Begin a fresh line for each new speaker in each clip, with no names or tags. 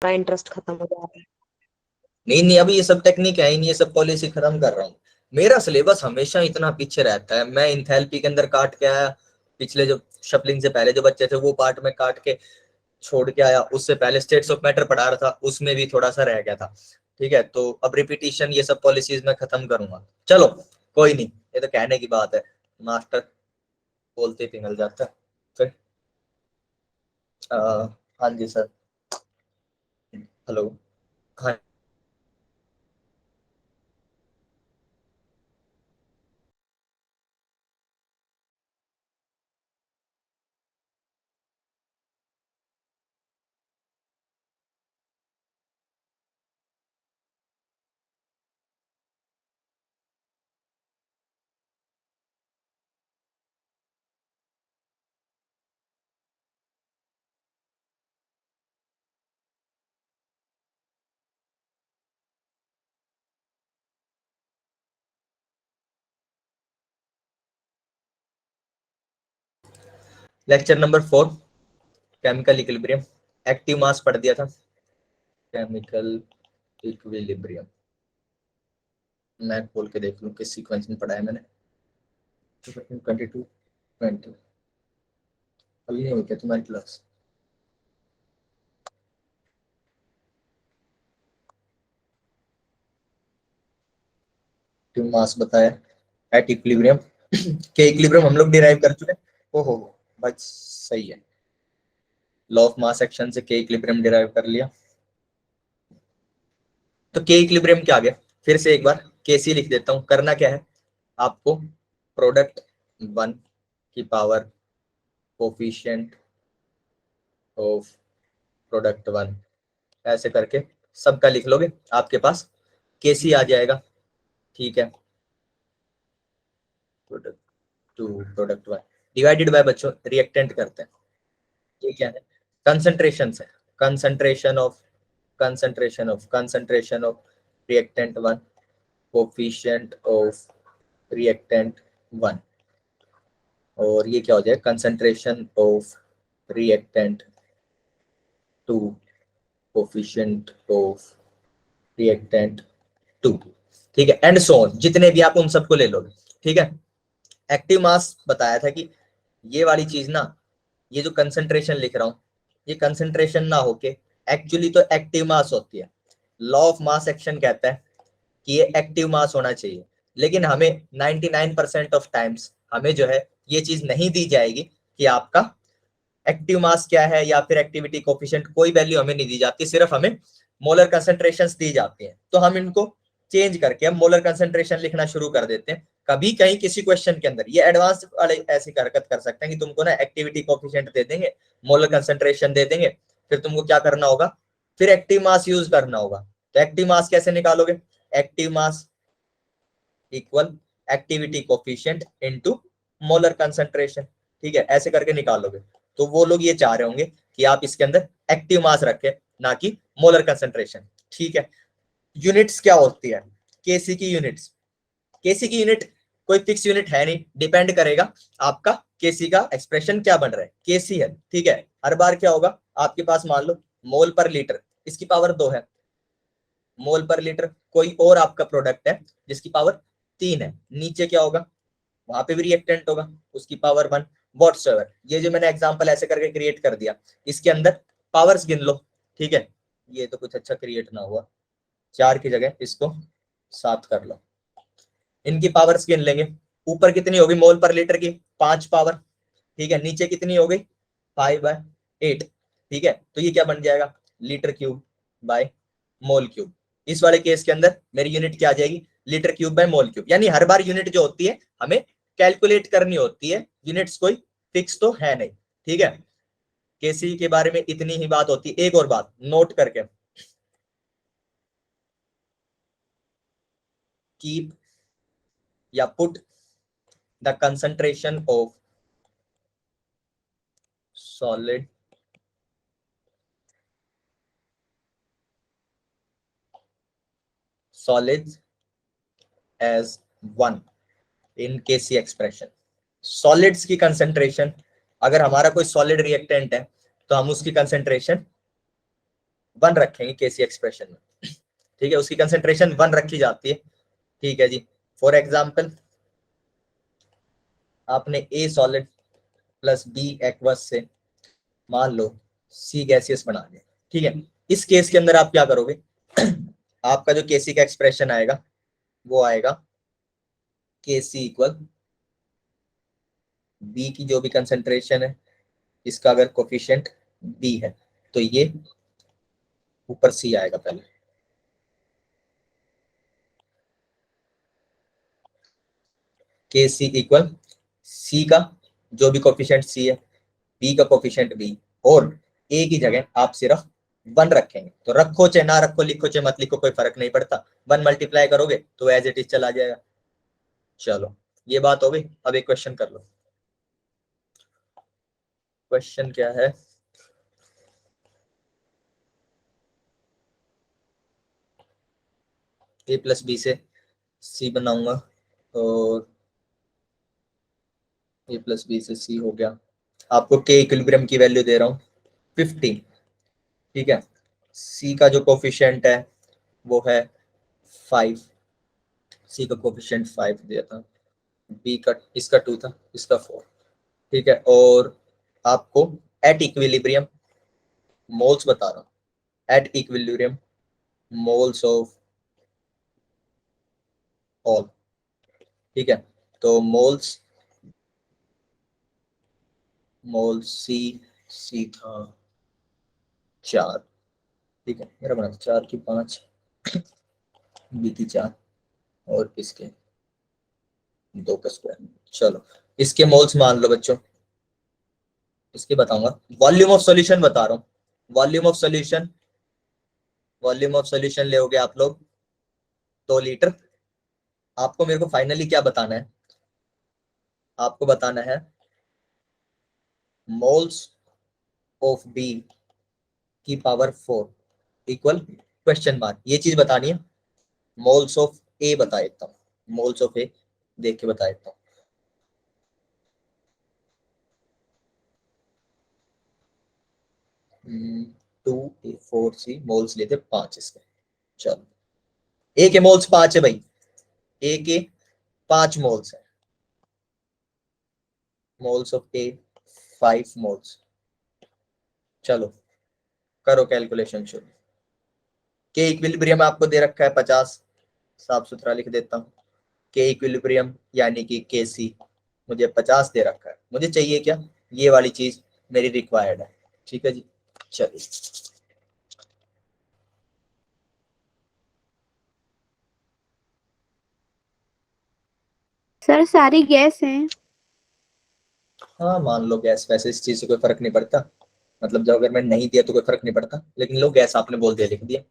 Interest खत्म हो जा रहा है।
नहीं नहीं, अभी ये सब टेक्निक है ही नहीं, ये सब पॉलिसी खत्म कर रहा हूँ। मेरा सिलेबस हमेशा इतना पीछे रहता है। मैं इंथैल्पी के अंदर काट के आया, पिछले जो शफलिंग से पहले जो बच्चे थे वो पार्ट में काट के छोड़ के आया। उससे पहले स्टेट्स ऑफ मैटर पढ़ा रहा था, उसमें भी थोड़ा सा रह गया था। ठीक है, तो अब रिपीटिशन ये सब पॉलिसीज में खत्म करूंगा। चलो कोई नहीं, ये तो कहने की बात है, मास्टर बोलते ही पिघल जाता है फिर। हाँ जी सर। हेलो। हाँ। Lecture number 4, chemical equilibrium. Active mass पढ़ दिया था, केमिकल इक्विलिब्रियम। मैं खोल के देख लूं किस सीक्वेंस में पढ़ा है मैंने। 22 20 अभी नहीं हुई क्या तुम्हारी क्लास? एक्टिव मास बताया, एट इक्विलिब्रियम। के इक्विलिब्रियम हम लोग डिराइव कर चुके हैं। ओहो बस सही है, लॉ ऑफ मास एक्शन से के इक्विलिब्रियम डिराइव कर लिया। तो के इक्विलिब्रियम क्या आ गया, फिर से एक बार के सी लिख देता हूं। करना क्या है आपको, प्रोडक्ट 1 की पावर कोफिशिएंट ऑफ प्रोडक्ट 1, ऐसे करके सबका लिख लोगे, आपके पास के सी आ जाएगा। ठीक है, प्रोडक्ट 2 प्रोडक्ट 1 डिवाइडेड बाय बच्चों रिएक्टेंट करते हैं। ठीक है, कंसंट्रेशन से, concentration of concentration of reactant 1 coefficient of reactant 1, और ये क्या हो जाए, concentration of reactant 2 coefficient of reactant 2। ठीक है, एंड सो ऑन, जितने भी आप उन सबको ले लोगे। ठीक है, एक्टिव मास बताया था कि ये वाली चीज ना, ये जो कंसंट्रेशन लिख रहा हूं, ये कंसंट्रेशन ना होके एक्चुअली तो एक्टिव मास होती है। लॉ ऑफ मास एक्शन कहता है कि ये एक्टिव मास होना चाहिए, लेकिन हमें 99% ऑफ टाइम्स हमें जो है ये चीज नहीं दी जाएगी कि आपका एक्टिव मास क्या है या फिर एक्टिविटी कोफिशिएंट, कोई वैल्यू हमें नहीं दी जाती, सिर्फ हमें मोलर कंसंट्रेशंस दी जाती हैं। तो हम इनको चेंज करके हम मोलर कंसंट्रेशन लिखना शुरू कर देते हैं। कभी कहीं किसी क्वेश्चन के अंदर ये एडवांस वाले ऐसी हरकत कर सकते हैं कि तुमको ना एक्टिविटी कोफिशिएंट दे देंगे, मोलर कंसंट्रेशन दे देंगे, फिर तुमको क्या करना होगा, फिर एक्टिव मास यूज करना होगा। तो एक्टिव मास कैसे निकालोगे, active mass equal activity coefficient into molar concentration. ठीक है, ऐसे करके निकालोगे। तो वो लोग ये चाह रहे होंगे कि आप इसके अंदर एक्टिव मास रखें, ना कि मोलर कंसंट्रेशन। ठीक है, यूनिट्स क्या होती है, केसी की यूनिट्स, केसी की यूनिट कोई फिक्स यूनिट है नहीं, डिपेंड करेगा आपका केसी का एक्सप्रेशन क्या बन रहा है, केसी है। ठीक है, हर बार क्या होगा आपके पास, मान लो मोल पर लीटर, इसकी पावर 2 है, मोल पर लीटर। कोई और आपका प्रोडक्ट है जिसकी पावर 3 है, नीचे क्या होगा, वहां पे भी रिएक्टेंट होगा, उसकी पावर 1 व्हाटसोएवर। ये जो मैंने एग्जांपल ऐसे करके क्रिएट कर दिया, इसके अंदर पावर्स गिन लो। ठीक है, ये तो कुछ अच्छा क्रिएट ना हुआ, 4 की जगह इसको 7 कर लो। इनकी पावर्स गिन लेंगे, ऊपर कितनी होगी मोल पर लीटर की, 5 पावर। ठीक है, नीचे कितनी हो गई, 5/8। ठीक है, तो ये क्या बन जाएगा, litre cube by mole cube. इस वाले केस के अंदर मेरी यूनिट क्या आ जाएगी, litre cube by mole cube. यानी हर बार यूनिट जो होती है हमें कैलकुलेट करनी होती है, यूनिट्स कोई फिक्स तो है नहीं। ठीक है, केसी के बारे में इतनी ही बात होती है। एक और बात नोट करके, कीप या put the concentration of solid solids as 1 in Kc expression। Solids की कंसेंट्रेशन, अगर हमारा कोई सॉलिड रिएक्टेंट है तो हम उसकी कंसेंट्रेशन वन रखेंगे केसी एक्सप्रेशन में, ठीक है, उसकी कंसेंट्रेशन वन रखी जाती है, ठीक है जी। फॉर एग्जाम्पल आपने A solid plus B aqueous से मान लो सी गैसियस बना दिया, ठीक है। इस केस के अंदर आप क्या करोगे, आपका जो केसी का एक्सप्रेशन आएगा वो आएगा केसी इक्वल बी की जो भी कंसेंट्रेशन है, इसका अगर कोफिशिएंट बी है तो ये ऊपर सी आएगा पहले, के सी इक्वल सी का जो भी कोफिशिएंट सी है, बी का कोफिशिएंट बी, और ए की जगह आप सिर्फ वन रखेंगे, तो रखो चाहे ना रखो, लिखो चाहे मत लिखो, कोई फर्क नहीं पड़ता, वन मल्टीप्लाई करोगे तो एज इट इज चला जाएगा। चलो ये बात हो गई, अब एक क्वेश्चन कर लो। क्वेश्चन क्या है, ए प्लस बी से सी बनाऊंगा, और ए प्लस बी से सी हो गया, आपको के इक्विलिब्रियम की वैल्यू दे रहा हूँ 15, ठीक है। सी का जो कोफिशिएंट है वो है 5, सी का कोफिशिएंट 5 दिया था, बी का इसका 2 था, इसका 4, ठीक है। और आपको एट इक्विलिब्रियम मोल्स बता रहा हूँ, at equilibrium moles of all, ठीक है। तो मोल्स, मोल सी, सी था 4, ठीक है, मेरा बना 4 की 5, बी की 4, और इसके 2 का स्क्वायर। चलो इसके मोल्स मान लो बच्चों, इसके बताऊंगा, वॉल्यूम ऑफ सॉल्यूशन बता रहा हूँ, volume of solution, volume of solution ले आप लोग 2 लीटर। आपको मेरे को फाइनली क्या बताना है, आपको बताना है मोल्स ऑफ बी की पावर 4 इक्वल क्वेश्चन मार्क, ये चीज बतानी है। मोल्स ऑफ ए बता देता हूँ, मोल्स ऑफ ए देख के बता देता हूँ, 2 A 4 C मोल्स लेते 5 इसके। चलो ए के मोल्स 5 है भाई, ए के 5 मोल्स है, मोल्स ऑफ ए 5 मोल्स। चलो करो कैलकुलेशन शुरू। के इक्विलिब्रियम आपको दे रखा है 50, साफ सुथरा लिख देता हूँ, के इक्विलिब्रियम यानी कि के सी मुझे 50 दे रखा है, मुझे चाहिए क्या, ये वाली चीज मेरी रिक्वायर्ड है, ठीक है जी। चलिए
सर सारी गैस हैं।
हाँ मान लो गैस, वैसे इस चीज से कोई फर्क नहीं पड़ता, मतलब जब अगर मैं नहीं दिया तो कोई फर्क नहीं पड़ता, लेकिन लो गैस आपने बोल दिया लिख दिया,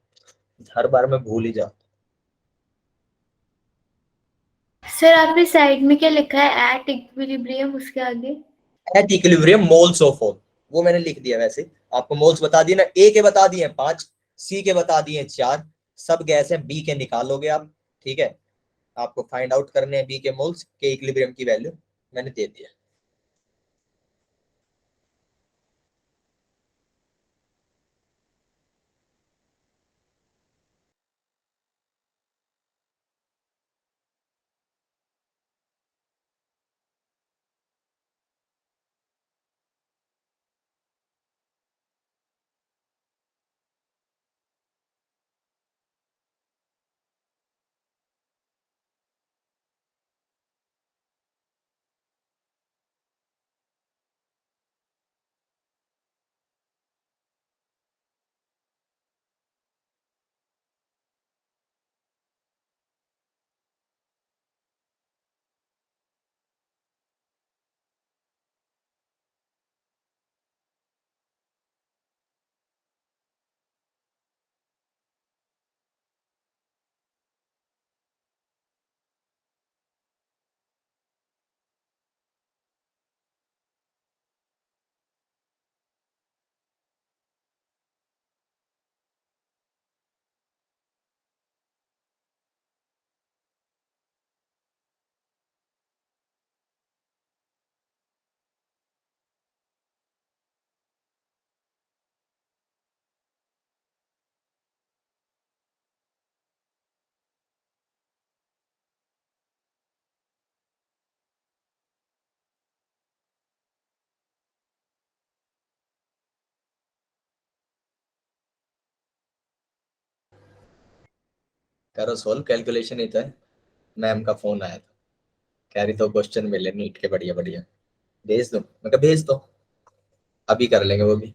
हर बार मैं भूल ही जाता।
सर आपने साइड में क्या लिखा है, एट इक्विलिब्रियम, उसके आगे?
At equilibrium moles of all, वो मैंने लिख दिया, वैसे आपको मोल्स बता दिए ना, ए के बता दिए 5, सी के बता दिए 4, सब गैस है, बी के निकालोगे आप, ठीक है। आपको फाइंड आउट करने हैं बी के मोल्स, के इक्विलिब्रियम की वैल्यू मैंने दे दिया। करो सोल्व, कैलकुलेशन ही तो है। मैम का फोन आया था, कह रही तो क्वेश्चन मिले नीट के बढ़िया बढ़िया, भेज दो। मैं कहा भेज दो, अभी कर लेंगे वो भी।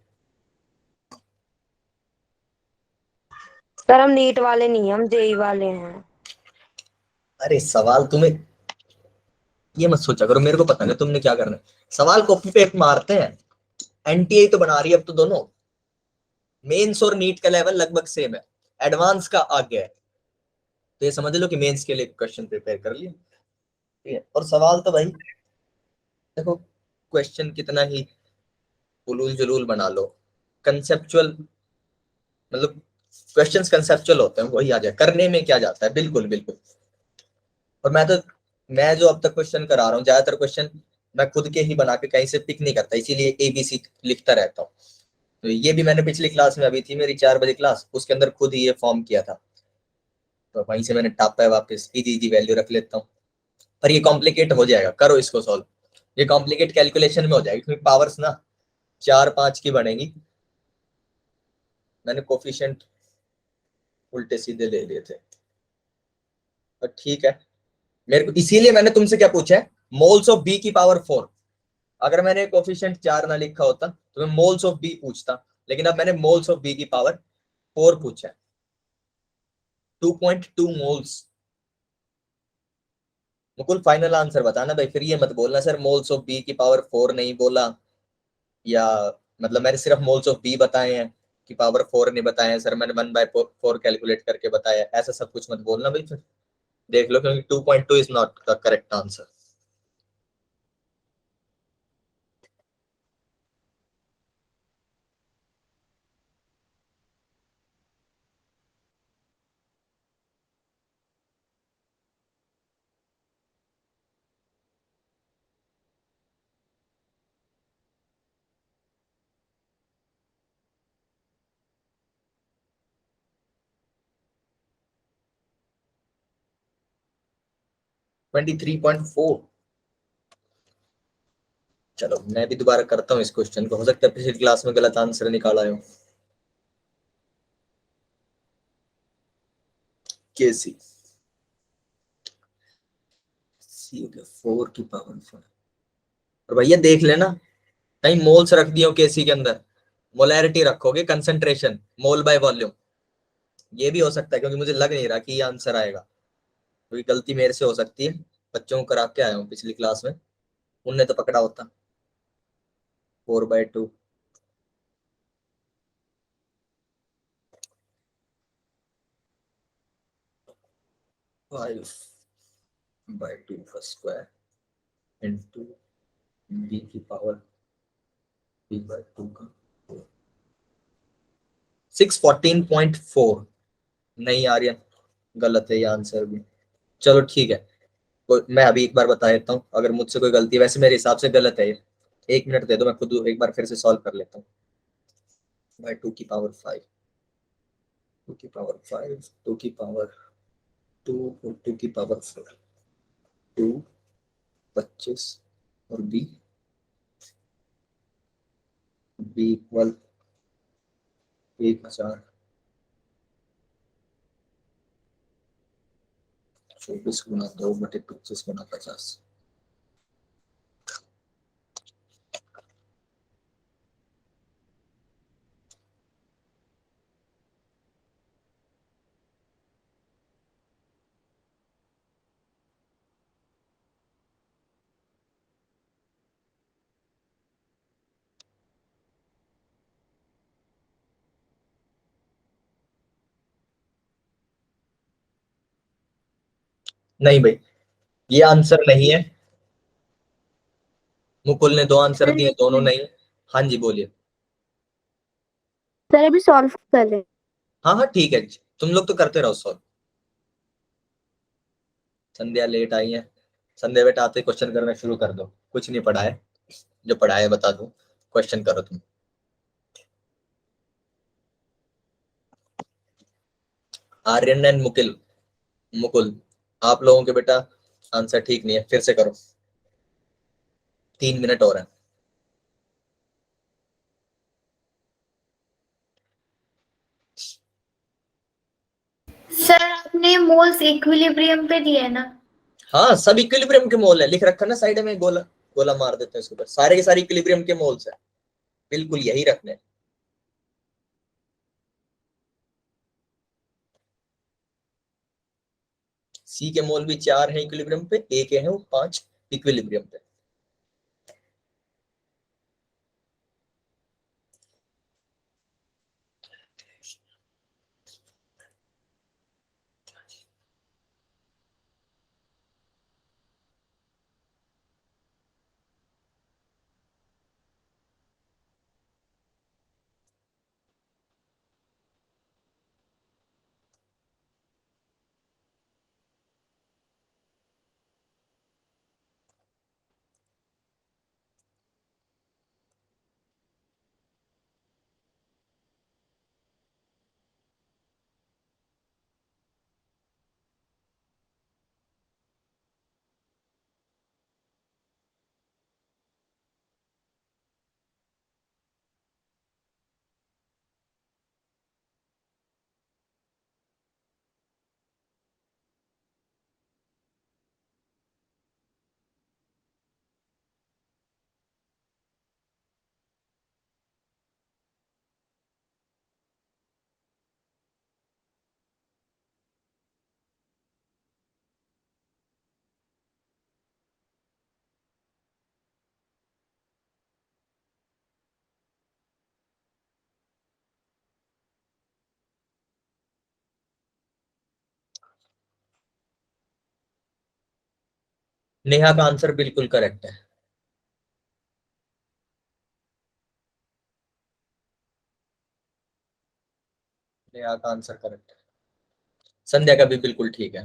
सर हम नीट वाले नहीं, हम जेई वाले हैं।
अरे सवाल तुम्हें ये मत सोचा करो, मेरे को पता नहीं तुमने क्या करना है। सवाल कॉपी पे एक मारते हैं। एनटीए तो बना रही है अब तो दोनों, मेंस और नीट का लेवल लगभग सेम है, एडवांस का आगे है। तो ये समझ लो कि मेंस के लिए क्वेश्चन प्रिपेयर कर लिया, ठीक है। और सवाल तो भाई देखो, क्वेश्चन कितना ही उलूल जुलूल बना लो, कंसेप्चुअल, मतलब क्वेश्चंस कंसेप्चुअल होते हैं, वही आ जाए, करने में क्या जाता है, बिल्कुल बिल्कुल। और मैं जो अब तक क्वेश्चन करा रहा हूँ, ज्यादातर क्वेश्चन मैं खुद के ही बना के कहीं से पिक नहीं करता, इसीलिए एबीसी लिखता रहता हूँ। तो ये भी मैंने पिछली क्लास में, अभी थी मेरी 4 बजे क्लास, उसके अंदर खुद ही ये फॉर्म किया था, तो वहीं से मैंने टापा है वापस, इजी इजी वैल्यू रख लेता हूँ। पर ये कॉम्प्लिकेट हो जाएगा, करो इसको सॉल्व। ये कॉम्प्लिकेट कैलकुलेशन में हो जाएगी, क्योंकि पावर्स ना 4 5 की बनेगी। मैंने कोफिशिएंट उल्टे सीधे ले लिए थे, पर ठीक है। मेरे को इसीलिए मैंने तुमसे क्या पूछा है, मोल्स ऑफ बी की पावर 4। अगर मैंने कोफिशिएंट 4 ना लिखा होता तो मैं मोल्स ऑफ बी पूछता, लेकिन अब मैंने मोल्स ऑफ बी की पावर 4 पूछा है, 2.2 मोल्स। मुकुल फाइनल आंसर बताना भाई, फिर ये मत बोलना सर मोल्स ऑफ बी की पावर 4 नहीं बोला, या मतलब मैंने सिर्फ मोल्स ऑफ बी बताए हैं कि पावर 4 नहीं बताए हैं सर, मैंने 1/4 कैलकुलेट करके बताया, ऐसा सब कुछ मत बोलना भाई फिर। देख लो, क्योंकि 2.2 is not the correct answer. Twenty 3.4। चलो मैं भी दोबारा करता हूँ इस क्वेश्चन को, हो सकता है पिछली क्लास में गलत आंसर निकाला हो। केसी सी हो गया 4 की पावर 4। और भैया देख लेना, कहीं मोल्स रख दियो केसी के अंदर, मोलैरिटी रखोगे कंसंट्रेशन, मोल बाय वॉल्यूम। ये भी हो सकता है, क्योंकि मुझे लग नहीं रहा कि ये आंसर आएगा, क्योंकि गलती मेरे से हो सकती है, बच्चों को करा के आया हूँ पिछली क्लास में, उनने तो पकड़ा होता। 4/2, 5/2 का स्क्वायर इंटू बी की पावर b/2 का 614.4। नहीं आर्यन, गलत है ये आंसर भी। चलो ठीक है, मैं अभी एक बार बता देता हूँ, अगर मुझसे कोई गलती, वैसे मेरे हिसाब से गलत है ये। 1 मिनट दे दो, मैं खुद एक बार फिर से सॉल्व कर लेता हूँ। बाय 2 की पावर 5, 2 की पावर 5, 2 की पावर 2 और 2 की पावर 4, 2 25 और बी इक्वल 1000, 24 गुना 2/25 गुना 50। नहीं भाई, ये आंसर नहीं है। मुकुल ने 2 आंसर
सर
दिए,
एक
दोनों
मिनट,
नहीं। हाँ जी बोलिए।
सर अभी सॉल्व कर रहे हैं।
हाँ हाँ ठीक है, तुम लोग तो करते रहो सॉल्व। संध्या लेट आई है, संध्या बेटा आते क्वेश्चन करना शुरू कर दो, कुछ नहीं पढ़ा है, जो पढ़ा है बता दो, क्वेश्चन करो तुम। आर्यन एंड मुकुल, मुकुल आप लोगों के बेटा आंसर ठीक नहीं है, फिर से करो, 3 मिनट और है।
सर आपने आपने मोल्स इक्विलिब्रियम पे दिया है ना?
हाँ, सब इक्विलिब्रियम के मोल है, लिख रखा ना साइड में, गोला गोला मार देते हैं इसके ऊपर, सारे के सारे इक्विलिब्रियम के मोल्स है, बिल्कुल यही रखने हैं। सी के मोल भी 4 हैं इक्विलिब्रियम पे, ए के हैं वो 5 इक्विलिब्रियम पे। नेहा का आंसर बिल्कुल करेक्ट है। नेहा का आंसर करेक्ट है। संध्या का भी बिल्कुल ठीक है।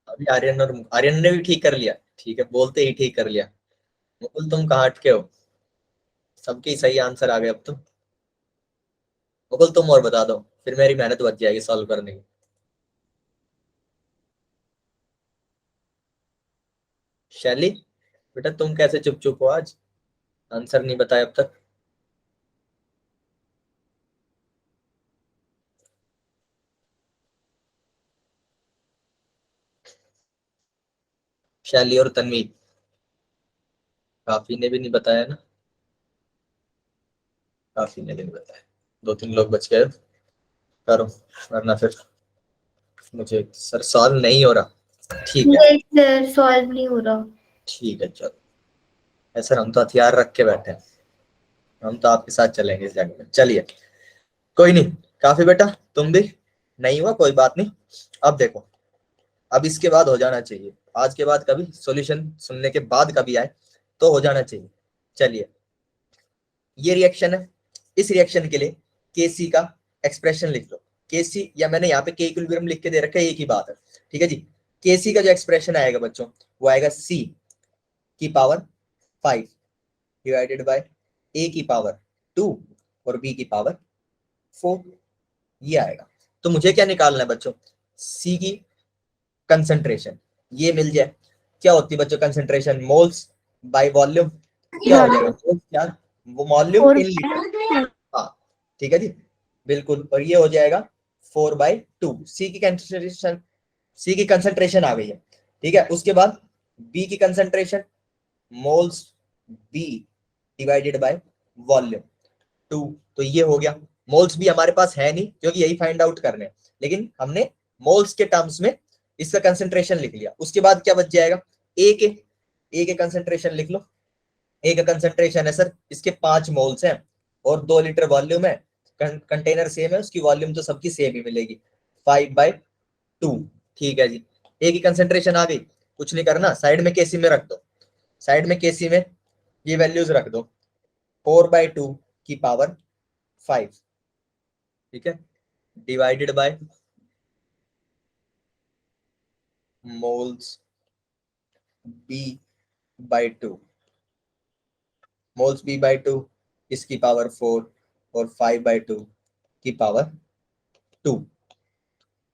अभी आर्यन ने भी ठीक कर लिया, ठीक है, बोलते ही ठीक कर लिया। मुकुल तुम कहाँ अटके हो? सबके ही सही आंसर आ गए अब तो। मुकुल तुम और बता दो, फिर मेरी मेहनत बच जाएगी सॉल्व करने की। शैली, बेटा तुम कैसे चुप चुप हो आज, आंसर नहीं बताया अब तक। शैली और तन्वी, काफी ने भी नहीं बताया ना, काफी ने भी नहीं बताया, 2-3 लोग बच गए। करो, वरना फिर मुझे सर सॉल्व नहीं हो रहा। ठीक है,
ये सर सॉल्व नहीं हो रहा।
ठीक है, चलो। ऐसा हम तो हथियार रख के बैठे हैं, हम तो आपके साथ चलेंगे इस जंग में। चलिए, कोई नहीं, काफी बेटा, तुम भी नहीं हुआ कोई बात नहीं। अब देखो, अब इसके बाद हो जाना चाहिए, आज के बाद कभी सॉल्यूशन सुनने के बाद कभी आए तो हो जाना चाहिए। चलिए, ये रिएक्शन है, इस रिएक्शन के लिए केसी का एक्सप्रेशन लिख लो। केसी, या मैंने यहाँ पे के इक्विलिब्रियम लिख के दे रखा है, एक ही बात है, ठीक है जी। केसी का जो एक्सप्रेशन आएगा बच्चों, वो आएगा सी की पावर 5 डिवाइडेड बाय ए की पावर 2 और बी की पावर 4, ये आएगा। तो मुझे क्या निकालना है बच्चों? सी की कंसंट्रेशन, ये मिल जाए। क्या होती है बच्चों कंसंट्रेशन? Moles by volume. क्या हो जाएगा मोल्स, क्या वो वॉल्यूम
और
इन लीटर। हाँ, ठीक है जी, बिल्कुल। और ये हो जाएगा 4/2। सी की कंसंट्रेशन आ गई है, ठीक है। उसके बाद बी की concentration, moles B divided by volume 2। तो ये हो गया। मोल्स भी हमारे पास है नहीं, क्योंकि यही फाइंड आउट करने हैं, लेकिन हमने मोल्स के टर्म्स में इसका कंसंट्रेशन लिख लिया। उसके बाद क्या बच जाएगा? ए के कंसंट्रेशन लिख लो। ए का कंसंट्रेशन है सर, इसके 5 मोल्स हैं और 2 लीटर वॉल्यूम है, कंटेनर सेम है, उसकी वॉल्यूम तो सबकी सेम ही मिलेगी, 5/2। ठीक है जी, ए की कंसंट्रेशन आ गई, कुछ नहीं करना, साइड में केसी में रख दो, साइड में केसी में ये वैल्यूज रख दो, 4/2 की पावर 5, ठीक है, divided by moles B/2, moles B/2, इसकी पावर 4 और 5/2 की पावर 2।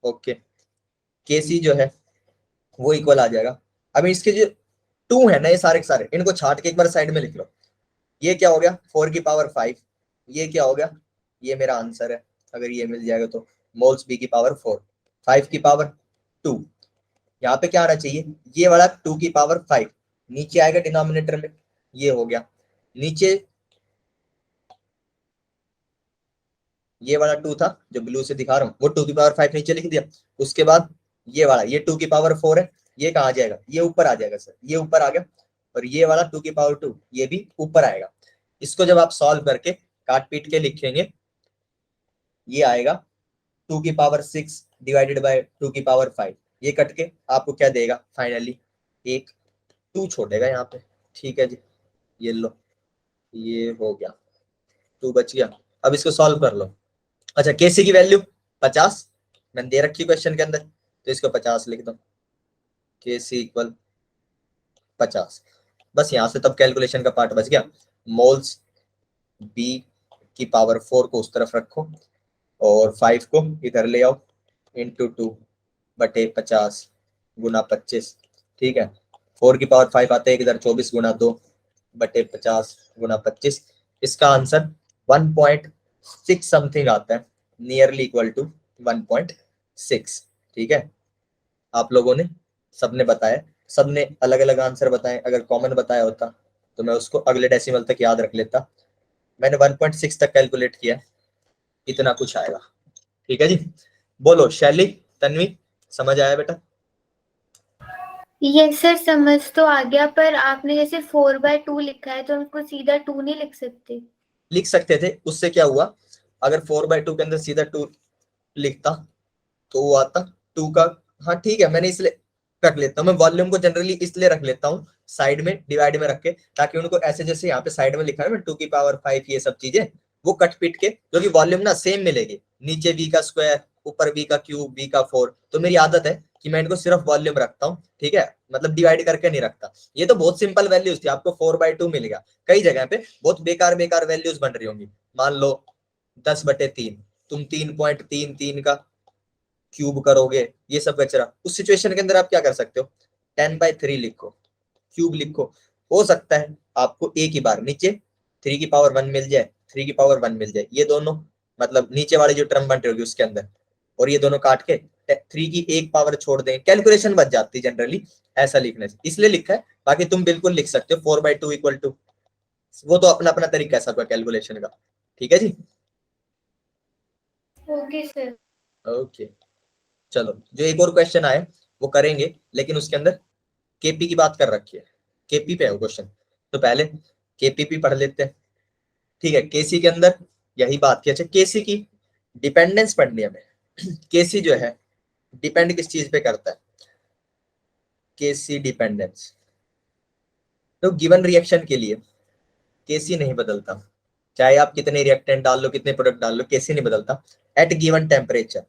ओके, केसी जो है वो इक्वल आ जाएगा। अब इसके जो 2 है ना ये सारे के सारे, इनको छाट के एक बार साइड में लिख लो। ये क्या हो गया 4 की पावर 5, ये क्या हो गया, ये मेरा आंसर है अगर ये मिल जाएगा तो, मोल्स बी की पावर 4, 5 की पावर 2, यहाँ पे क्या आना चाहिए, ये वाला 2 की पावर 5 नीचे आएगा डिनोमिनेटर में, ये हो गया नीचे, ये वाला 2 था जो ब्लू से दिखा रहा हूँ, वो 2 की पावर 5 नीचे लिख दिया। उसके बाद ये वाला, ये 2 की पावर 4 है, ये कहाँ आ जाएगा, ये ऊपर आ जाएगा सर, ये ऊपर आ गया। और ये वाला 2 की पावर 2 ये भी ऊपर आएगा। इसको जब आप सॉल्व करके काट पीट के लिखेंगे, ये आएगा 2 की पावर 6 डिवाइडेड बाय 2 की पावर 5, ये कट के आपको क्या देगा फाइनली, एक 2 छोड़ेगा यहाँ पे। ठीक है जी, ये लो, ये हो गया 2 बच गया। अब इसको सॉल्व कर लो। अच्छा, केसी की वैल्यू 50 मैंने दे रखी क्वेश्चन के अंदर, तो इसको 50 लिख दो, केसी इक्वल 50। बस यहाँ से तब कैलकुलेशन का पार्ट बच गया। मोल्स बी की पावर 4 को उस तरफ रखो और 5 को इधर ले आओ, इंटू 2/50 गुना 25। ठीक है, 4 की पावर 5 आता है इधर 24 गुना 2/50 गुना 25। इसका आंसर 1.6 समथिंग आता है, नियरली इक्वल टू 1.6। ठीक है, आप लोगों ने सबने बताया, सबने अलग अलग आंसर बताए, अगर कॉमन बताया होता तो मैं उसको अगले डेसिमल तक याद रख लेता। मैंने 1.6 तक कैलकुलेट किया, इतना कुछ आएगा। ठीक है जी, बोलो शैली, तन्वी, समझ आया बेटा?
ये सर समझ तो आ गया, पर आपने जैसे 4/2 लिखा है तो उसको सीधा 2 नहीं लिख सकते?
लिख सकते थे, उससे क्या हुआ, अगर 4/2 के अंदर सीधा 2 लिखता तो वो आता 2 का, हाँ ठीक है, मैंने इसलिए रख लेता हूँ, मैं वॉल्यूम को जनरली इसलिए रख लेता हूँ साइड में डिवाइड में रख के, ताकि उनको ऐसे जैसे यहाँ पे साइड में लिखा है ना 2 की पावर 5 ये सब चीजें, वो कट पिट के, जो कि वॉल्यूम ना सेम मिलेगी, नीचे v का स्क्वायर, ऊपर v का क्यूब, v का 4। तो मेरी आदत है कि मैं इनको सिर्फ वॉल्यूम रखता हूँ। ठीक है, मतलब डिवाइड करके नहीं रखता। ये तो बहुत सिंपल वैल्यूज थी, आपको 4/2 मिलेगा। कई जगह पे बहुत बेकार बेकार वैल्यूज बन रही होंगी, मान लो 10/3, तुम 3.33 का क्यूब करोगे, ये सब कचरा। उस सिचुएशन के अंदर आप क्या कर सकते हो, 10/3 लिखो, क्यूब लिखो। हो सकता है आपको एक ही बार नीचे 3 की पावर 1 मिल जाए, 3 की पावर 1 मिल जाए, ये दोनों मतलब नीचे वाली जो टर्म बन रही होगी उसके अंदर, और ये दोनों काट के 3 की एक पावर छोड़ दें, कैलकुलेशन बच जाती है जनरली ऐसा लिखने से, इसलिए लिखा है। बाकी तुम बिल्कुल लिख सकते हो 4/2 इक्वल टू, वो तो अपना अपना तरीका है सबका कैलकुलेशन का। ठीक है जी,
ओके सर।
ओके। चलो, जो एक और क्वेश्चन आए वो करेंगे, लेकिन उसके अंदर केपी की बात कर रखी है, केपी पे है वो क्वेश्चन, तो पहले केपीपी पढ़ लेते हैं। ठीक है, केसी के अंदर यही बात की। अच्छा, केसी की डिपेंडेंस पढ़नी है हमें। केसी जो है डिपेंड किस चीज पे करता है, केसी डिपेंडेंस, तो गिवन रिएक्शन के लिए केसी नहीं बदलता, चाहे आप कितने रिएक्टेंट डाल लो, कितने प्रोडक्ट डाल लो, केसी नहीं बदलता। At given temperature,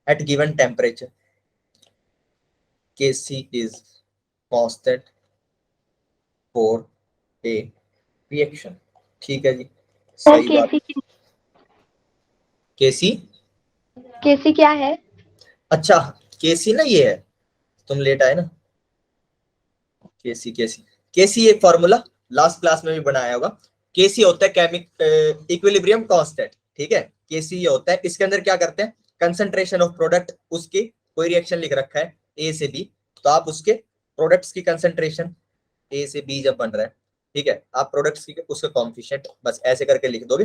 at given temperature Kc is constant for a reaction। ठीक है जी,
सर
सही बात। केसी,
केसी क्या है?
अच्छा केसी ना ये है, तुम लेट आए ना, केसी केसी केसी एक फॉर्मूला लास्ट क्लास में भी बनाया होगा। केसी होता है केमिक इक्विलिब्रियम कांस्टेंट। ठीक है, केसी ये होता है, इसके अंदर क्या करते हैं, कंसंट्रेशन ऑफ प्रोडक्ट, उसकी कोई रिएक्शन लिख रखा है ए से बी, तो आप उसके प्रोडक्ट्स की कंसंट्रेशन ए से बी जब बन रहा है, ठीक है, आप प्रोडक्ट्स की उसका कॉम्फिशिएंट बस ऐसे करके लिख दोगे,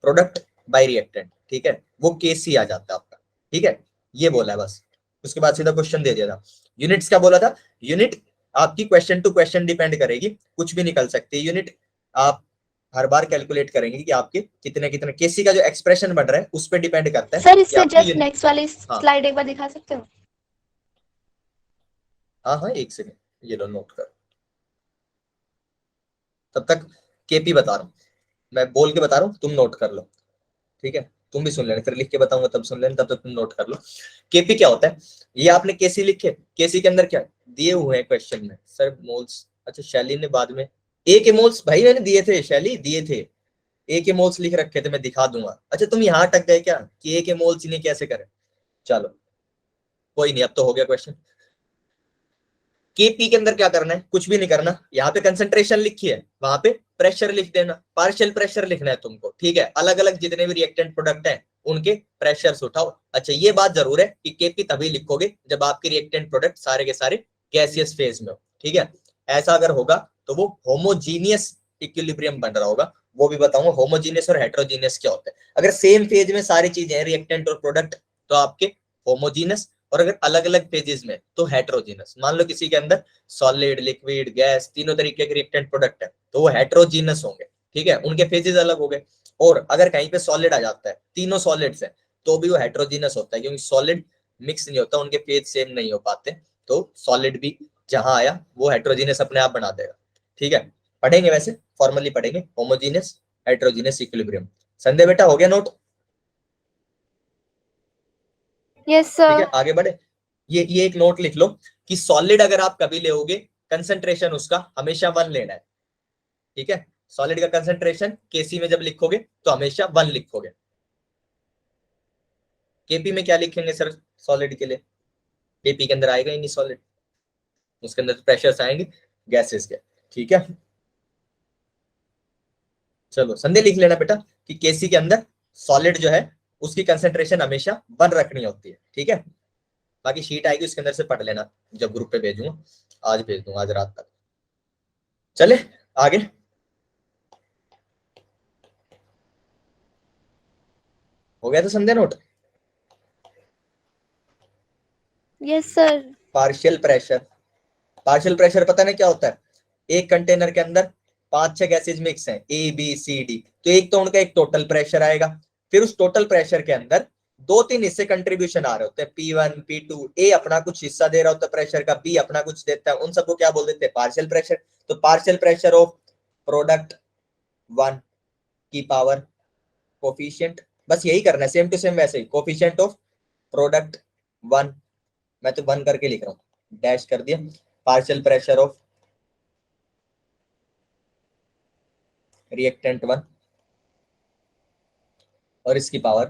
प्रोडक्ट बाय रिएक्टेंट। ठीक है, वो केसी आ जाता है आपका। ठीक है, ये बोला है बस, उसके बाद सीधा क्वेश्चन दे दिया था। यूनिट्स क्या बोला था, यूनिट आपकी क्वेश्चन टू क्वेश्चन डिपेंड करेगी, कुछ भी निकल सकती है यूनिट। आप हर बार कैलकुलेट करेंगे कि आपके कितने कितने केसी का जो एक्सप्रेशन बन रहा है उस पर डिपेंड करता है।
सर इससे जस्ट नेक्स्ट वाली स्लाइड एक बार दिखा सकते हो?
हाँ हाँ, एक सेकेंड, ये लो नोट कर, तब तक केपी बता रहा हूँ, मैं बोल के बता रहा हूँ, तुम नोट कर लो। ठीक है, तुम भी सुन लेना, फिर लिख के बताऊंगा तब सुन लेना, तब तक तुम नोट कर लो। केपी क्या होता है, ये आपने केसी लिखे, केसी के अंदर क्या दिए हुए हैं क्वेश्चन में सर, मोल्स। अच्छा, शैली ने बाद में ए के मोल्स, भाई मैंने दिए थे, शैली दिए थे, ए के मोल्स लिख रखे थे, मैं दिखा दूंगा। अच्छा, तुम यहाँ अटक गए क्या कि ए के मोल्स इन्हें कैसे करें, चलो कोई नहीं, अब तो हो गया क्वेश्चन। केपी के अंदर क्या करना है, कुछ भी नहीं करना, यहाँ पे कंसंट्रेशन लिखी है, वहां पे प्रेशर लिख देना, पार्शियल प्रेशर लिखना है तुमको, ठीक है। अलग अलग जितने भी रिएक्टेंट प्रोडक्ट हैं उनके प्रेशर उठाओ। अच्छा ये बात जरूर है कि केपी तभी लिखोगे जब आपके रिएक्टेंट प्रोडक्ट सारे के सारे गैसियस फेज में हो, ठीक है। ऐसा अगर होगा तो वो होमोजीनियस इक्विलिब्रियम बन रहा होगा, वो भी बताऊंगा होमोजीनियस और हेट्रोजीनियस क्या होता है। अगर सेम फेज में सारी चीजें हैं रिएक्टेंट और प्रोडक्ट तो आपके होमोजीनियस, और अगर अलग अलग फेजेस में तो हेट्रोजीनस। मान लो किसी के अंदर सॉलिड, लिक्विड, गैस तीनों तरीके के रिएक्टेंट प्रोडक्ट है तो वो हेट्रोजीनस होंगे, ठीक है, उनके फेजेस अलग हो गए। और अगर कहीं पे सॉलिड आ जाता है, तीनों सॉलिड्स है, तो भी वो हेट्रोजीनस होता है, क्योंकि सॉलिड मिक्स नहीं होता, उनके फेज सेम नहीं हो पाते, तो सॉलिड भी जहां आया वो हेट्रोजीनस अपने आप बना देगा, ठीक है। पढ़ेंगे वैसे फॉर्मली पढ़ेंगे होमोजीनियस हेट्रोजीनस इक्विलिब्रियम। संदेह बेटा हो गया नोट?
यस
ठीक
सर।
है आगे बढ़े। ये एक नोट लिख लो कि सॉलिड अगर आप कभी लोगे कंसंट्रेशन उसका हमेशा 1 लेना है, ठीक है। सॉलिड का कंसंट्रेशन केसी में जब लिखोगे तो हमेशा 1 लिखोगे। केपी में क्या लिखेंगे सर सॉलिड के लिए? केपी के अंदर आएगा ही नहीं सॉलिड, उसके अंदर प्रेशर्स आएंगे गैसेस के, ठीक है। चलो संदेह लिख लेना बेटा कि केसी के अंदर सॉलिड जो है उसकी कंसंट्रेशन हमेशा 1 रखनी होती है, ठीक है। बाकी शीट आएगी उसके अंदर से पढ़ लेना जब ग्रुप पे भेजूंगा, आज भेज दूंगा आज रात तक। चले आगे। हो गया तो संदेह note?
Yes sir.
Partial pressure, partial pressure पता नहीं क्या होता है? एक कंटेनर के अंदर 5-6 गैसेज मिक्स हैं ए बी सी डी, तो एक तो उनका एक टोटल प्रेशर आएगा, फिर उस टोटल प्रेशर के अंदर 2-3 हिस्से कंट्रीब्यूशन आ रहे होते हैं, P1 P2, ए अपना कुछ हिस्सा दे रहा होता है प्रेशर का, बी अपना कुछ देता है, उन सबको क्या बोल देते हैं पार्शियल प्रेशर। तो पार्शियल प्रेशर ऑफ प्रोडक्ट 1 की पावर कोफिशिएंट, बस यही करना है सेम टू सेम वैसे ही, कोफिशिएंट ऑफ प्रोडक्ट 1, मैं तो 1 करके लिख रहा हूँ, डैश कर दिया, पार्शियल प्रेशर ऑफ रिएक्टेंट 1 और इसकी पावर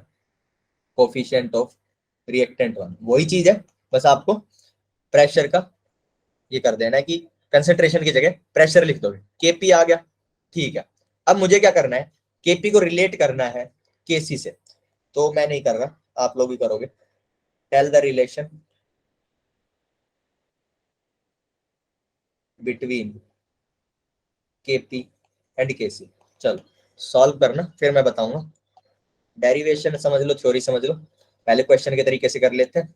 कोफिशिएंट ऑफ रिएक्टेंट 1, वही चीज है, बस आपको प्रेशर का ये कर देना है कि कंसंट्रेशन की जगह प्रेशर लिख दोगे। केपी आ गया, ठीक है। अब मुझे क्या करना है, केपी को रिलेट करना है केसी से, तो मैं नहीं कर रहा, आप लोग ही करोगे। Tell the relation between KP and KC. चलो सॉल्व करना फिर मैं बताऊंगा, डेरिवेशन समझ लो, थ्योरी समझ लो, पहले क्वेश्चन के तरीके से कर लेते हैं।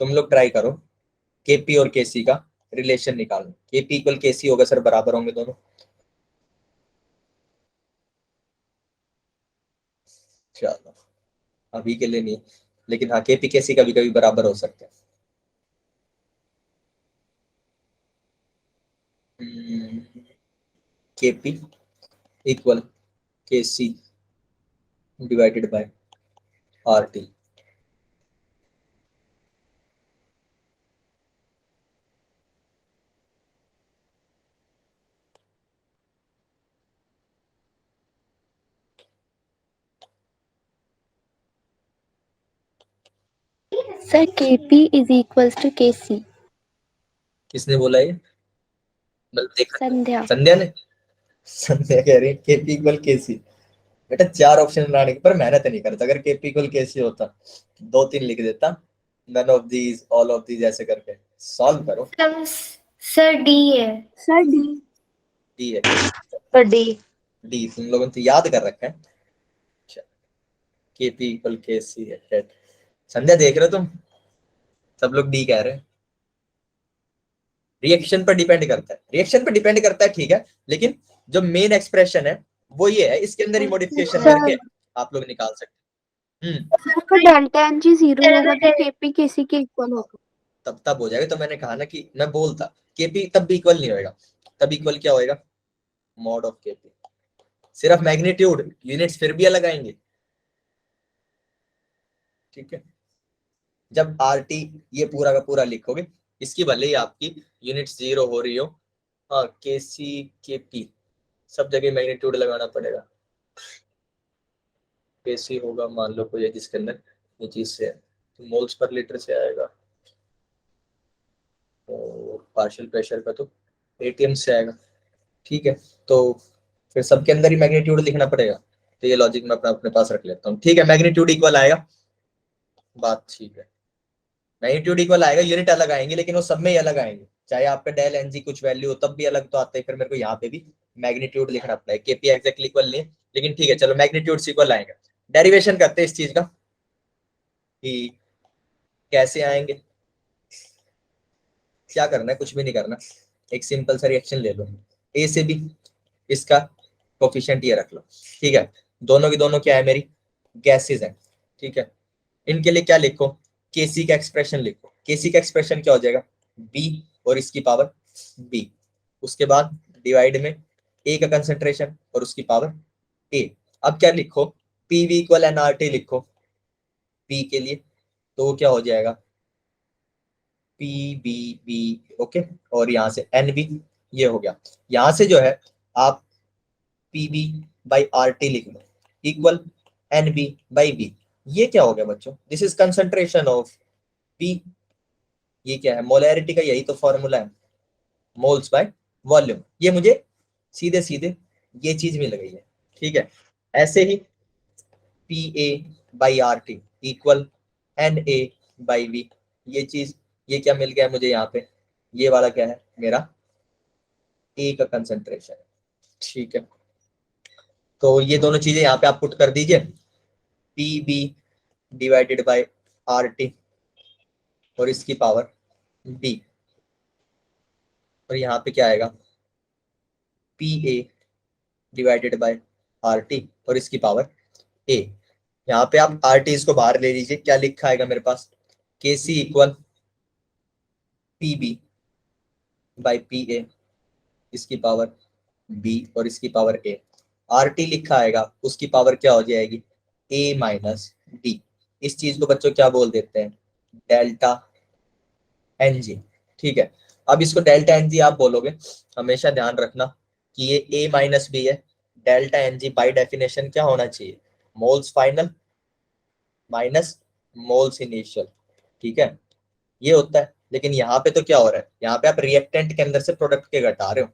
तुम लोग ट्राई करो केपी और केसी का रिलेशन निकालना। केपी इक्वल केसी होगा सर, बराबर होंगे दोनों, चलो अभी के लिए नहीं, लेकिन हाँ केपी केसी कभी कभी बराबर हो सकते हैं। KP equal KC divided by R T.
Sir KP is equals to KC।
किसने बोला ये? मतलब देखा
संध्या।
संध्या ने, संध्या कह रही है केपी इक्वल केसी। बेटा 4 ऑप्शन बनाने के पर मेहनत नहीं करता, अगर केपी इक्वल केसी होता 2-3 लिख देता, none of these all of these ऐसे करके सॉल्व करो।
सर डी है।
Sir D।
डी है,
तो डी।
डी तुम लोगों ने तो याद कर रखा है। केपी इक्वल केसी है। संध्या देख रहे हो तुम, सब लोग डी कह रहे हैं। रिएक्शन पर डिपेंड करता है, रिएक्शन पर डिपेंड करता है, ठीक है, लेकिन जो मेन एक्सप्रेशन है वो ये है, इसके अंदर ही मॉडिफिकेशन करके आप लोग निकाल सकते हैं।
सर डेल्टा एन जी 0 होगा तो KP KC के इक्वल होगा।
तब हो जाएगा, तो मैंने कहा ना कि मैं बोलता केपी तब भी इक्वल नहीं होएगा, तब इक्वल क्या होएगा मॉड ऑफ केपी, सिर्फ मैग्नीट्यूड यूनिट्स फिर भी अलग आएंगे, ठीक है। जब आर टी ये पूरा का पूरा लिखोगे, इसकी भले ही आपकी यूनिट 0 हो रही हो, हाँ के सी के पी सब जगह मैग्नीट्यूड लगाना पड़ेगा। के सी होगा मान लो कोई है जिसके अंदर ये चीज से है, तो मोल्स पर लीटर से आएगा, और पार्शियल प्रेशर का तो एटीएम से आएगा, ठीक है। तो फिर सबके अंदर ही मैग्नीट्यूड लिखना पड़ेगा, तो ये लॉजिक मैं अपने पास रख लेता हूँ, ठीक है। मैग्नीट्यूड इक्वल आएगा, बात ठीक है। मैग्नीट्यूड इक्वल आएगा, यूनिट अलग आएंगे लेकिन वो सब में ही अलग आएंगे, चाहे आपका डेल एनजी कुछ वैल्यू हो तब भी अलग तो आता है। फिर मेरे को यहाँ पे भी मैग्नीट्यूड लिखना पड़ता है, केपी एक्जैक्टली इक्वल नहीं, लेकिन ठीक है चलो मैग्नीट्यूड इक्वल आएगा। डेरिवेशन करते हैं इस चीज का कि कैसे आएंगे, क्या करना है, कुछ भी नहीं करना, एक सिंपल सा रिएक्शन ले लो, ए से बी, इसका कोफिशिएंट ये रख लो, ठीक है। दोनों की दोनों क्या है, मेरी गैसेस है, ठीक है। इनके लिए क्या लिखो, केसी का एक्सप्रेशन लिखो। केसी का एक्सप्रेशन क्या हो जाएगा, बी और इसकी पावर बी, उसके बाद डिवाइड में ए का कंसेंट्रेशन और उसकी पावर ए। अब क्या लिखो, P V equal N R T लिखो पी के लिए, तो वो क्या हो जाएगा, पी बी बी, ओके। और यहाँ से एन बी, ये हो गया। यहाँ से जो है आप P B by R T लिख लो equal N B by B. ये क्या हो गया बच्चों, this is concentration of P, ये क्या है, मोलैरिटी का यही तो फॉर्मूला है, मोल्स बाय वॉल्यूम। ये मुझे सीधे सीधे ये चीज मिल गई है, ठीक है। ऐसे ही P A by R T equal N A by V, ये चीज, ये क्या मिल गया मुझे यहाँ पे, ये वाला क्या है मेरा ए का कंसंट्रेशन, ठीक है। तो ये दोनों चीजें यहाँ पे आप पुट कर दीजिए, P B divided by R T और इसकी पावर बी, और यहाँ पे क्या आएगा, P A divided by R T और इसकी पावर ए। यहाँ पे आप आर टी इसको बाहर ले लीजिए, क्या लिखा आएगा मेरे पास, K C equal P B by P A, इसकी पावर बी और इसकी पावर ए। आर टी लिखा आएगा, उसकी पावर क्या हो जाएगी, ए माइनस डी। इस चीज को बच्चों क्या बोल देते हैं, डेल्टा एन जी, ठीक है। अब इसको डेल्टा एन जी आप बोलोगे, हमेशा ध्यान रखना कि ये ए माइनस बी है। Delta N G by definition क्या होना चाहिए, moles final minus moles initial, ठीक है, ये होता है। लेकिन यहाँ पे तो क्या हो रहा है, यहाँ पे आप रिएक्टेंट के अंदर से प्रोडक्ट के घटा रहे हो,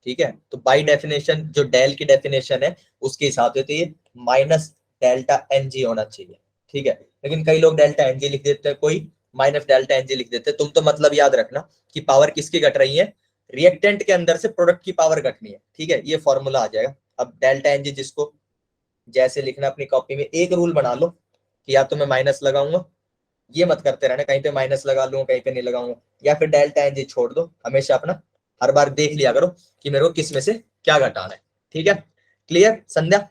ठीक है। तो बाई डेफिनेशन जो डेल की डेफिनेशन है उसके हिसाब से तो ये माइनस डेल्टा एन जी होना चाहिए, ठीक है। लेकिन कई लोग डेल्टा एन जी लिख देते हैं, कोई माइनस डेल्टा एन जी लिख देते हैं। तुम तो मतलब याद रखना कि पावर किसकी घट रही है, रिएक्टेंट के अंदर से प्रोडक्ट की पावर घटनी है, ठीक है। ये फॉर्मूला आ जाएगा। अब डेल्टा एन जी जिसको जैसे लिखना अपनी कॉपी में, एक रूल बना लो कि या तो मैं माइनस लगाऊंगा, ये मत करते रहना कहीं पे माइनस लगा लूंगा कहीं पे नहीं लगाऊंगा, या फिर डेल्टा एन जी छोड़ दो, हमेशा अपना हर बार देख लिया करो कि मेरे को किस में से क्या घटाना है, ठीक है। क्लियर संध्या,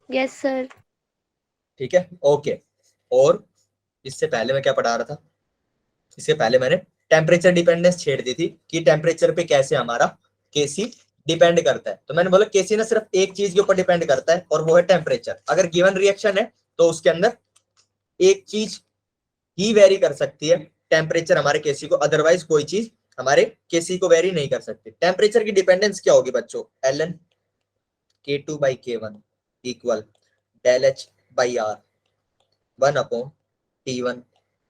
यस सर।
ठीक है, ओके। और इससे पहले मैं क्या पढ़ा रहा था, इससे पहले मैंने टेम्परेचर डिपेंडेंस छेड़ दी थी कि टेम्परेचर पे कैसे हमारा केसी डिपेंड करता है। तो मैंने बोला केसी ना सिर्फ एक चीज के ऊपर डिपेंड करता है और वो है टेम्परेचर। अगर गिवन रिएक्शन है तो उसके अंदर एक चीज ही वेरी कर सकती है, टेम्परेचर हमारे केसी को, अदरवाइज कोई चीज हमारे केसी को वेरी नहीं कर सकती। टेम्परेचर की डिपेंडेंस क्या होगी बच्चों, ln k2 by k1 equal del H by R 1 upon T1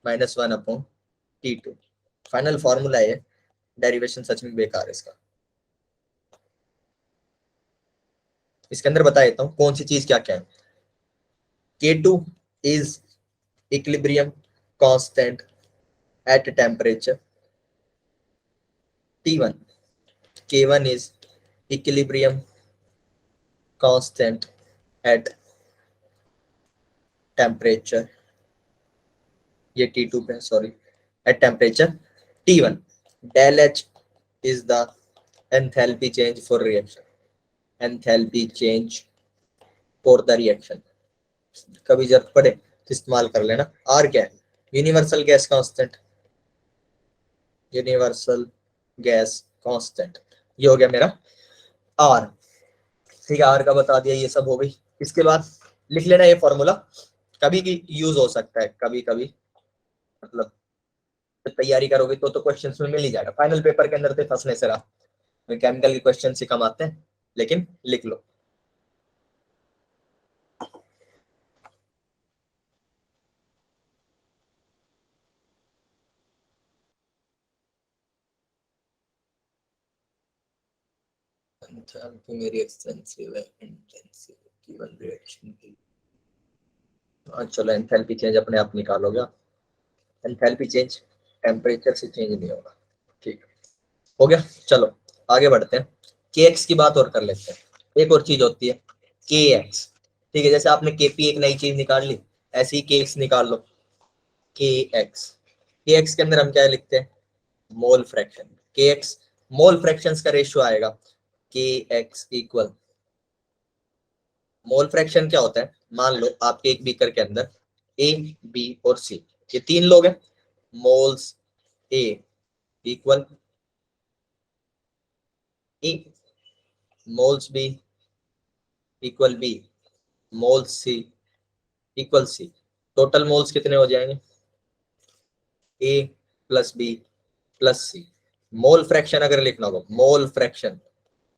minus 1 upon T2। Final formula है, डेरिवेशन सच में बेकार है इसका। इसके अंदर बता देता हूँ कौन सी चीज क्या क्या है। K2 is equilibrium constant at temperature T1, K1 is equilibrium constant at temperature, ये T2 पे sorry, at temperature T1। del H is the enthalpy change for reaction, enthalpy change for the reaction। कभी जरूरत पड़े तो इस्तेमाल कर लेना। R क्या है, universal gas constant, universal gas constant, ये हो गया मेरा R, ठीक है। R का बता दिया, ये सब हो गई। इसके बाद लिख लेना ये फॉर्मूला, कभी की यूज हो सकता है, कभी कभी मतलब तैयारी करोगे तो क्वेश्चंस में मिल ही जाएगा। फाइनल पेपर के अंदर तो फंसने से रहा, केमिकल के क्वेश्चन ही कम आते हैं, लेकिन लिख लो। एंथैल्पी मेरी एक्सटेंसिव है, इंटेंसिव गिवन रिएक्शन की। चलो एंथैल्पी चेंज अपने आप निकालोगे। एंथैल्पी चेंज टेम्परेचर से चेंज नहीं होगा। ठीक हो गया, चलो आगे बढ़ते हैं। के एक्स की बात और कर लेते हैं। एक और चीज होती है के एक्स। ठीक है, जैसे आपने केपी एक नई चीज निकाल ली, ऐसे ही के एक्स निकाल लो। के एक्स, के एक्स के अंदर हम क्या लिखते हैं? Mole fraction. के एक्स मोल फ्रैक्शंस का रेशियो आएगा के एक्स इक्वल। मोल फ्रैक्शन क्या होता है? मान लो आपके एक बीकर के अंदर ए, बी और सी, ये तीन लोग हैं। Moles A equal A, moles B equal B, moles C equal C. Total moles कितने हो जाएंगे? A plus B plus C. Mole fraction अगर लिखना होगा, मोल फ्रैक्शन,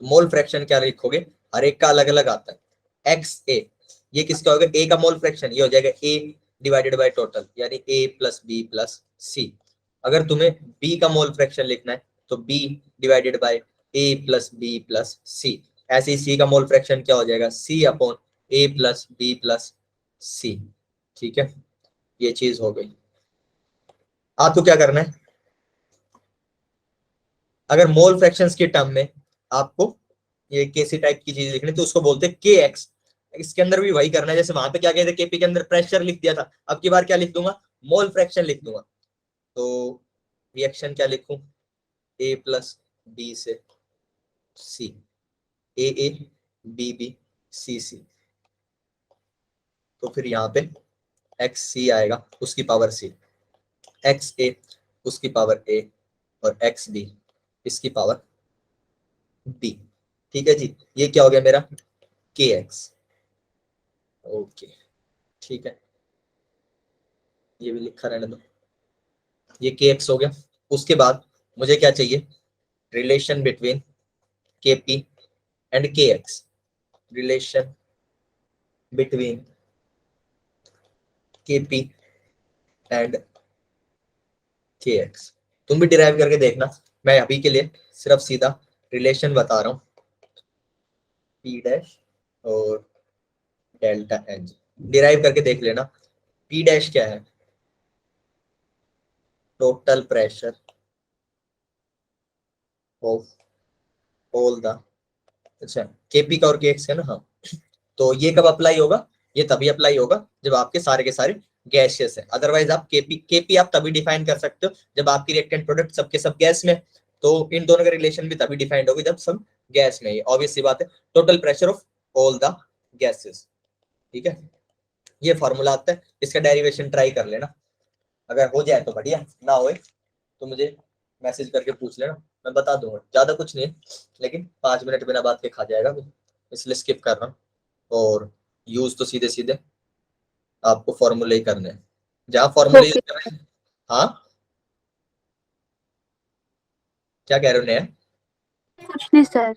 मोल फ्रैक्शन क्या लिखोगे? हर एक का अलग अलग आता है। एक्स ए, ये किसका होगा? ए का मोल फ्रैक्शन, ये हो जाएगा ए डिवाइडेड बाय टोटल, यानी A plus B plus C. अगर तुम्हें बी का मोल फ्रैक्शन लिखना है तो B divided by A plus B plus C. ऐसे ही सी का मोल फ्रैक्शन क्या हो जाएगा? C upon A plus B plus C. ठीक है, ये चीज हो गई। आपको क्या करना है? अगर मोल फ्रैक्शंस के टर्म में आपको ये केसी टाइप की चीज लिखनी तो उसको बोलते हैं के एक्स। इसके अंदर भी वही करना है, जैसे वहां पे क्या कहते हैं, केपी के अंदर प्रेशर लिख दिया था, अब की बार क्या लिख दूंगा? मोल फ्रैक्शन लिख दूंगा। तो रिएक्शन क्या लिखूं? ए प्लस बी से सी, ए ए बी बी सी सी। तो फिर यहाँ पे एक्स सी आएगा, उसकी पावर सी, एक्स ए उसकी पावर ए, और एक्स बी इसकी पावर बी। ठीक है जी, ये क्या हो गया मेरा? के एक्स। ओके, ठीक है, ये भी लिखा रहने दो। ये के एक्स हो गया। उसके बाद मुझे क्या चाहिए? रिलेशन बिटवीन के पी एंड के एक्स। रिलेशन बिटवीन के पी एंड के एक्स। तुम भी डिराइव करके देखना, मैं अभी के लिए सिर्फ सीधा रिलेशन बता रहा हूँ। पी डैश और डेल्टा एन जी डिराइव करके देख लेना। पी डैश क्या है? Total pressure of all the, अच्छा केपी का और के एक्स है ना, हाँ। तो ये कब अप्लाई होगा? ये तभी अप्लाई होगा जब आपके सारे के सारे गैसियस है। अदरवाइज आप केपी आप तभी डिफाइन कर सकते हो जब आपकी रिएक्टेंट प्रोडक्ट सबके सब गैस में। तो इन दोनों का रिलेशन भी तभी डिफाइंड होगी जब सब गैस में। ऑब्वियस सी बात है, total pressure of all the gases. ठीक है, ये फॉर्मूला आता है, इसका डेरिवेशन ट्राई कर लेना। अगर हो जाए तो बढ़िया, ना होए तो मुझे मैसेज करके पूछ लेना, मैं बता दूंगा। ज्यादा कुछ नहीं है, लेकिन 5 मिनट बिना बात के खा जाएगा, इसलिए स्किप कर रहा हूँ। और यूज तो सीधे सीधे आपको फॉर्मूले ही करने हैं, जहाँ फॉर्मूले यूज
ओके
कर रहे हैं। हाँ, क्या कह रहे हो नया?
कुछ नहीं सर।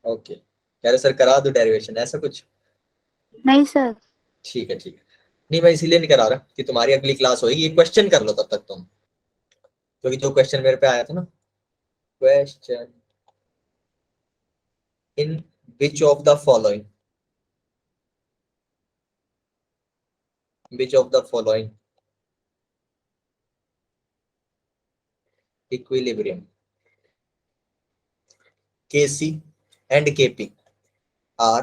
ओके, कह रहे सर करा दो डेरिवेशन, ऐसा कुछ?
नहीं सर।
ठीक है ठीक है, नहीं मैं इसीलिए नहीं करा रहा कि तुम्हारी अगली क्लास होगी, ये क्वेश्चन कर लो तब तक तुम, क्योंकि जो क्वेश्चन मेरे पे आया था ना, question in which of the following, which of the following equilibrium Kc and Kp are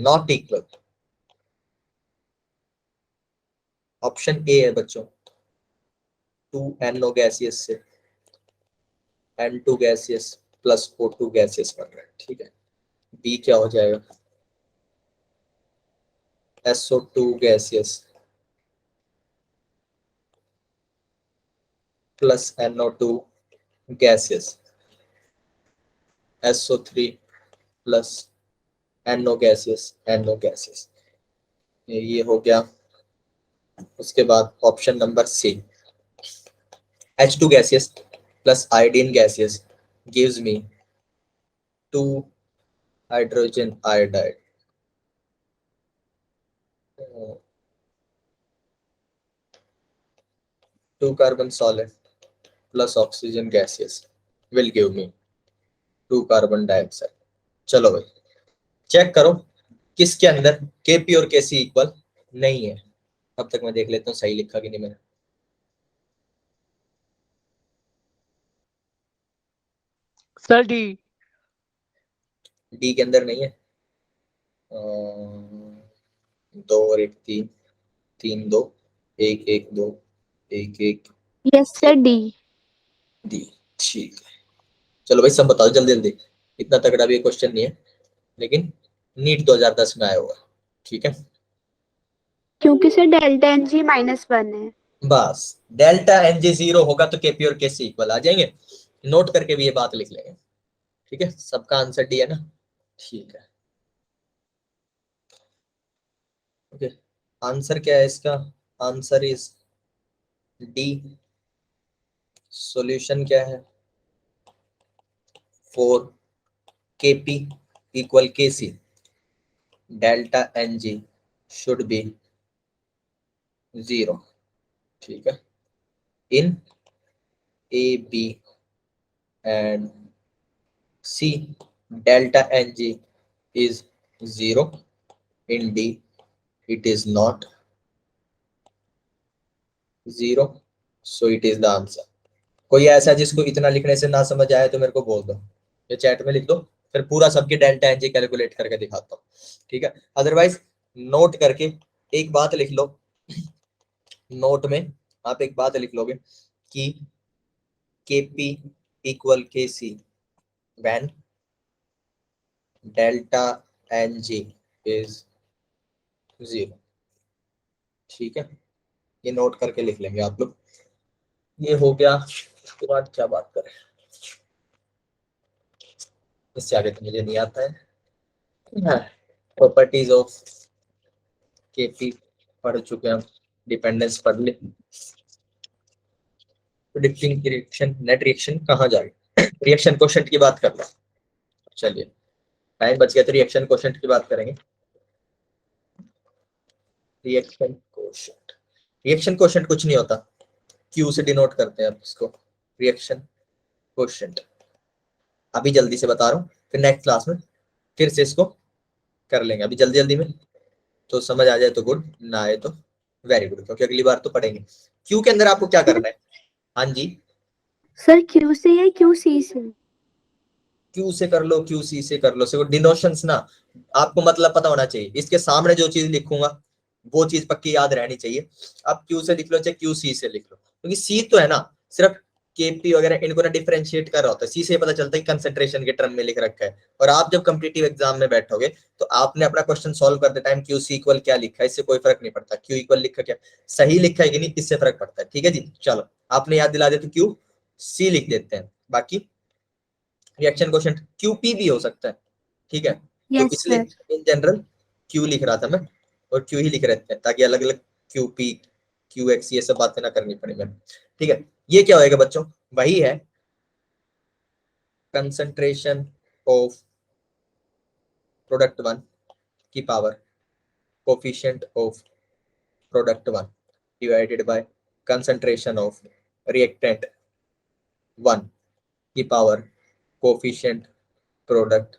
not equal। Option A है बच्चों, 2NO गैसियस से N2 gaseous plus O2 gaseous बन रहा है। ठीक है, बी क्या हो जाएगा? SO2 gaseous plus NO2 gaseous, SO3 plus NO gaseous, NO gaseous. ये हो गया। उसके बाद option number C, H2 gaseous plus iodine gaseous gives me 2 hydrogen iodide, 2 carbon solid plus oxygen gaseous will give me 2 carbon dioxide। चलो भाई check करो किसके अंदर केपी और केसी इक्वल नहीं है। अब तक मैं देख लेता हूँ सही लिखा कि नहीं मैंने।
Sir D.
डी के अंदर नहीं है। 2 और 1 3, 3 2, 1 1 2, 1 1
यस सर डी।
डी। ठीक है चलो भाई सब बताओ जल्दी जल्दी। इतना तगड़ा भी क्वेश्चन नहीं है लेकिन नीट 2010 में आया होगा। ठीक है
क्योंकि सर डेल्टा एन जी -1 है।
बस डेल्टा एन जी 0 होगा तो केपी और केसी इक्वल आ जाएंगे। नोट करके भी ये बात लिख लेंगे। ठीक है सबका आंसर डी है ना। ठीक है ओके आंसर क्या है इसका। Answer is D. सॉल्यूशन क्या है। 4 KP equal KC delta N G should be 0। ठीक है in A B and C delta N G is 0. In D it is not 0, so it is the answer. कोई ऐसा जिसको इतना लिखने से ना समझ आए तो मेरे को बोल दो या चैट में लिख दो फिर पूरा सबके डेल्टा एनजी कैलकुलेट करके दिखाता हूँ। ठीक है अदरवाइज नोट करके एक बात लिख लो। नोट में आप एक बात लिख लोगे कि KP equal KC when delta NG is 0। ठीक है ये नोट करके लिख लेंगे आप लोग। ये हो गया उसके बाद क्या बात करें। इससे आगे तो मुझे नहीं आता है। प्रॉपर्टीज ऑफ केपी पढ़ चुके हैं। डिपेंडेंस पढ़ ले। प्रेडिक्टिंग रिएक्शन नेट रिएक्शन कहाँ जाए। रिएक्शन कोशेंट की बात करना। चलिए टाइम बच गया तो रिएक्शन कोशेंट की बात करेंगे। Reaction quotient. रिएक्शन कोशेंट कुछ नहीं होता क्यू से डिनोट करते हैं आप इसको। रिएक्शन कोशेंट अभी जल्दी से बता रहा हूँ फिर नेक्स्ट क्लास में फिर से इसको कर लेंगे। अभी जल्दी जल्दी में तो समझ आ जाए तो गुड ना आए तो वेरी गुड क्योंकि अगली बार तो पढ़ेंगे। क्यू के अंदर आपको क्या करना है। हाँ जी
सर क्यू से या क्यू सी से।
क्यू से कर लो क्यू सी से कर लो। सिर्फ डिनोशंस ना आपको मतलब पता होना चाहिए। इसके सामने जो चीज लिखूंगा वो चीज पक्की याद रहनी चाहिए। आप क्यू से लिख लो चाहे क्यू सी से लिख लो क्योंकि सी तो है ना सिर्फ केपी वगैरह इनको ना डिफरेंशिएट कर रहा होता है। सी से पता चलता है कि कंसंट्रेशन के टर्म में लिख रखा है। और आप जब कॉम्पिटिटिव एग्जाम में बैठोगे तो आपने अपना क्वेश्चन सॉल्व करते टाइम क्यू सी इक्वल क्या लिखा है इससे कोई फर्क नहीं पड़ता। क्यू इक्वल लिखा क्या सही लिखा है कि नहीं इससे फर्क पड़ता है। ठीक है जी चलो आपने याद दिला दिया तो क्यू सी लिख देते हैं। बाकी रिएक्शन कोशेंट क्यूपी भी हो सकता है। ठीक है तो
यस
इसलिए
सर।
इन जनरल क्यू लिख रहा था मैं और क्यू ही लिख रहे थे ताकि अलग अलग क्यूपी क्यू एक्स ये सब बातें ना करनी पड़े मैंने। ठीक है ये क्या होएगा बच्चों वही है कंसंट्रेशन ऑफ प्रोडक्ट 1 की power coefficient of product 1 divided by concentration of reactant 1 की पावर कोफिशिएंट प्रोडक्ट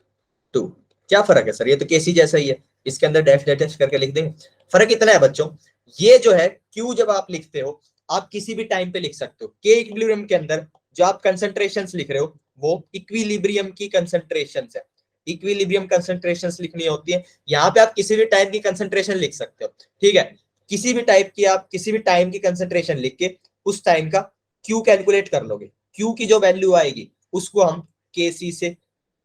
2। क्या फर्क है सर ये तो केसी जैसा ही है। इसके अंदर डैश डैश करके लिख देंगे। फर्क इतना है बच्चों ये जो है क्यू जब आप लिखते हो आप किसी भी टाइम पे लिख सकते हो। के इक्विलिब्रियम के अंदर जो आप कंसंट्रेशंस लिख रहे हो वो इक्विलिब्रियम की कंसंट्रेशंस है। इक्विलिब्रियम कंसंट्रेशंस लिखनी होती है। यहाँ पे आप किसी भी टाइप की कंसंट्रेशन लिख सकते हो। ठीक है किसी भी टाइप की आप किसी भी टाइम की कंसंट्रेशन लिख के उस टाइम का क्यू कैलकुलेट कर लोगे। क्यू की जो वैल्यू आएगी उसको हम केसी से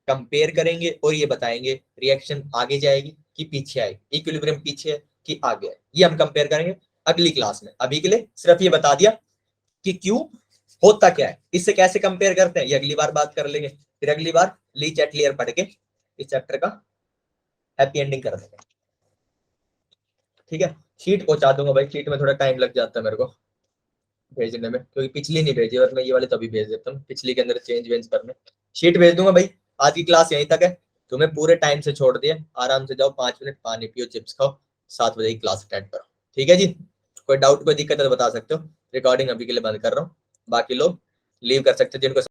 कंपेयर करेंगे और ये बताएंगे रिएक्शन आगे जाएगी कि पीछे आएगी इक्विलिब्रियम पीछे है कि आगे है ये हम कंपेयर करेंगे अगली क्लास में। अभी के लिए सिर्फ ये बता दिया कि क्यू होता क्या है इससे कैसे कंपेयर करते हैं ये अगली बार बात कर लेंगे। फिर अगली बार ली चैटलियर पढ़ के इस चैप्टर का हैप्पी एंडिंग कर देंगे। ठीक है शीट पहुंचा दूंगा भाई। शीट में थोड़ा टाइम लग जाता है मेरे को भेजने में क्योंकि पिछली नहीं भेजी और मैं ये वाले तभी भेज देता हूँ। पिछली के अंदर चेंज वेंज करने शीट भेज दूंगा भाई। आज की क्लास यहीं तक है। तुम्हें पूरे टाइम से छोड़ दिया आराम से जाओ 5 मिनट पानी पियो चिप्स खाओ 7 बजे की क्लास अटेंड करो। ठीक है जी कोई डाउट कोई दिक्कत है तो बता सकते हो। रिकॉर्डिंग अभी के लिए बंद कर रहा हूँ बाकी लोग लीव कर सकते हो जिनको